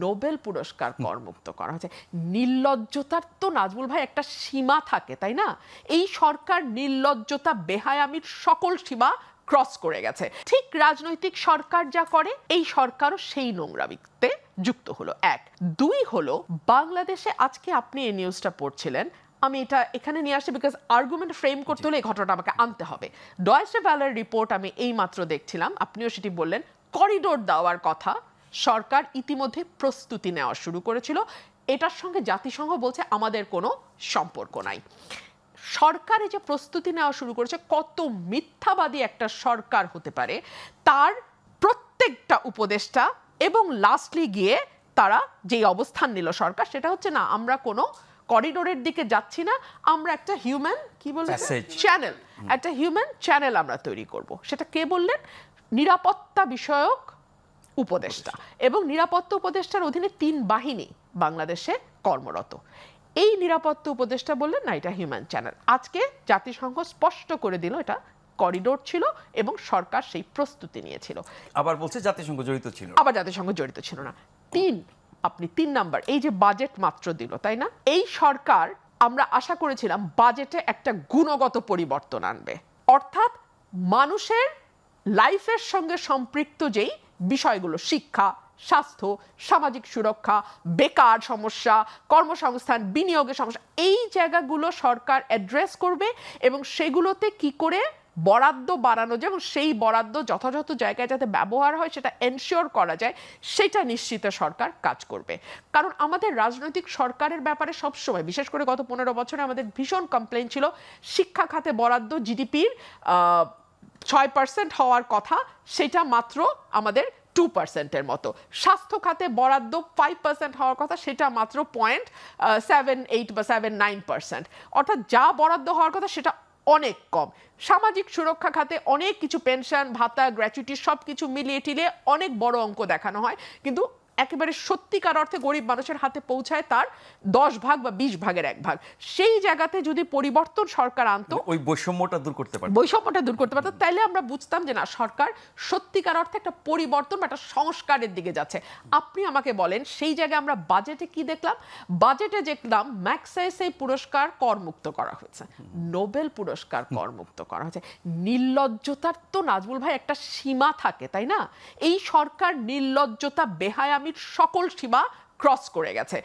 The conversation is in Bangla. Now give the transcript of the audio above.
নোবেল পুরস্কার করমুক্ত করা হয়েছে। নির্লজ্জতার তো নাজমুল ভাই একটা সীমা থাকে, তাই না? এই সরকার নির্লজ্জতা বেহায়ামির সকল সীমা ক্রস করে গেছে। ঠিক রাজনৈতিক সরকার যা করে এই সরকারও সেই নোংরামিতে যুক্ত হলো। এক। দুই হলো, বাংলাদেশে আজকে আপনি এই নিউজটা পড়ছিলেন, আমি এটা এখানে নিয়ে আসছি বিকজ আর্গুমেন্ট ফ্রেম করতে হলে এই ঘটনাটা আমাকে আনতে হবে। ডয়েচে ভেলের রিপোর্ট আমি এই মাত্র দেখছিলাম, আপনিও সেটি বললেন, করিডোর দেওয়ার কথা সরকার ইতিমধ্যে প্রস্তুতি নেওয়া শুরু করেছিল। এটার সঙ্গে জাতিসংঘ বলছে আমাদের কোনো সম্পর্ক নাই। সরকারে যে প্রস্তুতি নেওয়া শুরু করেছে, কত মিথ্যাবাদী একটা সরকার হতে পারে, তার প্রত্যেকটা উপদেষ্টা এবং লাস্টলি গিয়ে তারা যেই অবস্থান নিল সরকার, সেটা হচ্ছে না আমরা কোনো করিডোরের দিকে যাচ্ছি না, আমরা একটা হিউম্যান কি বলবো চ্যানেল, একটা হিউম্যান চ্যানেল আমরা তৈরি করব। সেটা কে বললেন? নিরাপত্তা বিষয়ক উপদেষ্টা। এবং নিরাপত্তা উপদেষ্টার অধীনে 3 বাহিনী বাংলাদেশে কর্মরত। এই নিরাপত্তা উপদেষ্টা বললেন না এটা হিউম্যান চ্যানেল। আজকে জাতিসংঘ স্পষ্ট করে দিল এটা করিডোর ছিল এবং সরকার সেই প্রস্তুতি নিয়েছিল। আবার বলছে জাতিসংঘ জড়িত ছিল, আবার জাতিসংঘ জড়িত ছিল না। আপনি 3 নাম্বার, এই যে বাজেট মাত্র দিল, তাই না? এই সরকার আমরা আশা করেছিলাম বাজেটে একটা গুণগত পরিবর্তন আনবে, অর্থাৎ মানুষের লাইফের সঙ্গে সম্পৃক্ত যেই বিষয়গুলো, শিক্ষা, স্বাস্থ্য, সামাজিক সুরক্ষা, বেকার সমস্যা, কর্মসংস্থান, বিনিয়োগের সমস্যা, এই জায়গাগুলো সরকার অ্যাড্রেস করবে এবং সেগুলোতে কি করে বরাদ্দ বাড়ানো যায় এবং সেই বরাদ্দ যথাযথ জায়গায় যাতে ব্যবহার হয় সেটা এনশিওর করা যায়, সেটা নিশ্চিত সরকার কাজ করবে। কারণ আমাদের রাজনৈতিক সরকারের ব্যাপারে সবসময়, বিশেষ করে গত 15 বছরে আমাদের ভীষণ কমপ্লেইন ছিল, শিক্ষা খাতে বরাদ্দ জিডিপির 6% হওয়ার কথা, সেটা মাত্র আমাদের 2%-এর মতো। স্বাস্থ্য খাতে বরাদ্দ 5% হওয়ার কথা, সেটা মাত্র 0.78 বা 0.79%। অর্থাৎ যা বরাদ্দ হওয়ার কথা সেটা অনেক কম। সামাজিক সুরক্ষা খাতে অনেক কিছু, পেনশন, ভাতা, গ্র্যাচুইটি সব কিছু মিলিয়ে টিলিয়ে অনেক বড় অঙ্ক দেখানো হয়, কিন্তু একেবারে সত্যিকার অর্থে গরিব মানুষের হাতে পৌঁছায় তার 10 ভাগ বা 20 ভাগের 1 ভাগ। সেই জায়গাতে যদি পরিবর্তন সরকার আনতো, ওই বৈষম্যটা দূর করতে পারতো, তাইলে আমরা বুঝতাম যে না, সরকার সত্যিকার অর্থে একটা পরিবর্তন বা একটা সংস্কারের দিকে যাচ্ছে। আপনি আমাকে বলেন সেই জায়গায় আমরা বাজেটে কি দেখলাম? বাজেটে দেখলাম ম্যাগসেসে পুরস্কার করমুক্ত করা হয়েছে, নোবেল পুরস্কার করমুক্ত করা হয়েছে। নির্লজ্জতার তো নাজমুল ভাই একটা সীমা থাকে, তাই না? এই সরকার নির্লজ্জতা বেহায়ামির সকল সীমা ক্রস করে গেছে।